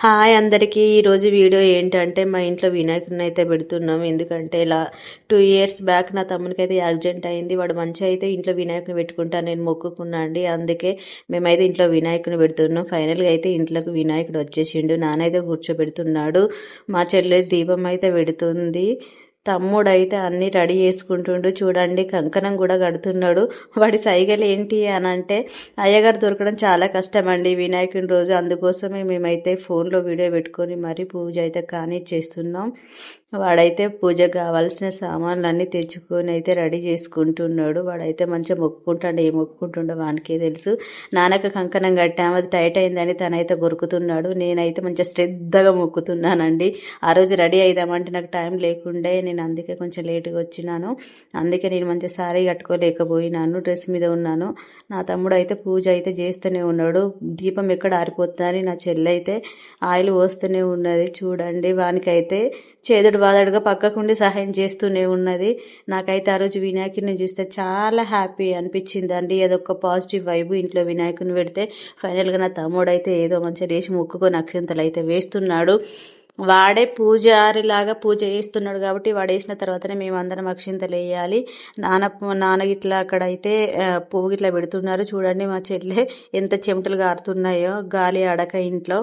Hi అందరికీ. ఈరోజు video ఏంటంటే మా ఇంట్లో వినాయకుడిని అయితే పెడుతున్నాం. ఎందుకంటే ఇలా 2 ఇయర్స్ బ్యాక్ నా తమ్మునికి అయితే యాక్సిడెంట్ అయింది. వాడు మంచిగా అయితే ఇంట్లో వినాయకుని పెట్టుకుంటా నేను మొక్కుకున్నా అండి. అందుకే మేమైతే ఇంట్లో వినాయకుని పెడుతున్నాం. ఫైనల్గా అయితే ఇంట్లోకి వినాయకుడు వచ్చేసిండు. నానైతే కూర్చోబెడుతున్నాడు. మా చెల్లె దీపం అయితే పెడుతుంది. తమ్ముడైతే అన్నీ రెడీ చేసుకుంటుండు. చూడండి, కంకణం కూడా కడుతున్నాడు. వాడి సైగలు ఏంటి అని అంటే, అయ్యగారు దొరకడం చాలా కష్టం అండి వినాయకుని రోజు. అందుకోసమే మేమైతే ఫోన్లో వీడియో పెట్టుకొని మరీ పూజ అయితే చేస్తున్నాం. వాడైతే పూజకు కావాల్సిన సామాన్లన్నీ తెచ్చుకొని అయితే రెడీ చేసుకుంటున్నాడు. వాడైతే మంచిగా మొక్కుకుంటాడు. ఏ మొక్కుకుంటుండో వానికే తెలుసు. నాన్నకు కంకణం కట్టాము, అది టైట్ అయిందని తనైతే గొరుకుతున్నాడు. నేనైతే మంచిగా శ్రద్ధగా మొక్కుతున్నానండి. ఆ రోజు రెడీ అయిదామంటే నాకు టైం లేకుండే, నేను అందుకే కొంచెం లేటుగా వచ్చినాను. అందుకే నేను మంచిగా సారీ కట్టుకోలేకపోయినాను, డ్రెస్ మీద ఉన్నాను. నా తమ్ముడు అయితే పూజ అయితే చేస్తూనే ఉన్నాడు. దీపం ఎక్కడ ఆరిపోతుందని నా చెల్లి అయితే ఆయిల్ పోస్తూనే ఉన్నది. చూడండి, వానికైతే చేదుడు వాదడుగా పక్కకుండి సహాయం చేస్తూనే ఉన్నది. నాకైతే ఆ రోజు వినాయకుడిని చూస్తే చాలా హ్యాపీ అనిపించిందండి. అదొక పాజిటివ్ వైబ్. ఇంట్లో వినాయకుడిని పెడితే ఫైనల్గా నా తమ్ముడు అయితే ఏదో మంచిగా లేచి మొక్కుకొని అక్షంతలు అయితే వేస్తున్నాడు. వాడే పూజారిలాగా పూజ చేస్తున్నాడు కాబట్టి వాడు వేసిన తర్వాతనే మేమందరం అక్షింతలు వేయాలి. నాన్న గిట్లా అక్కడైతే పువ్వు గిట్లా పెడుతున్నారు. చూడండి, మా చెల్లె ఎంత చెమటలు గారుతున్నాయో గాలి అడక ఇంట్లో.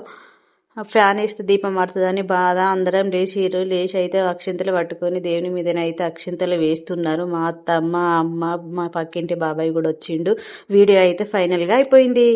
ఫ్యాన్ వేస్తే దీపం మారుతుందని బాధ. అందరం లేచి అయితే అక్షింతలు పట్టుకొని దేవుని మీదనైతే అక్షింతలు వేస్తున్నారు. మా అత్త, మా అమ్మ, మా పక్కింటి బాబాయ్ కూడా వచ్చిండు. వీడియో అయితే ఫైనల్గా అయిపోయింది.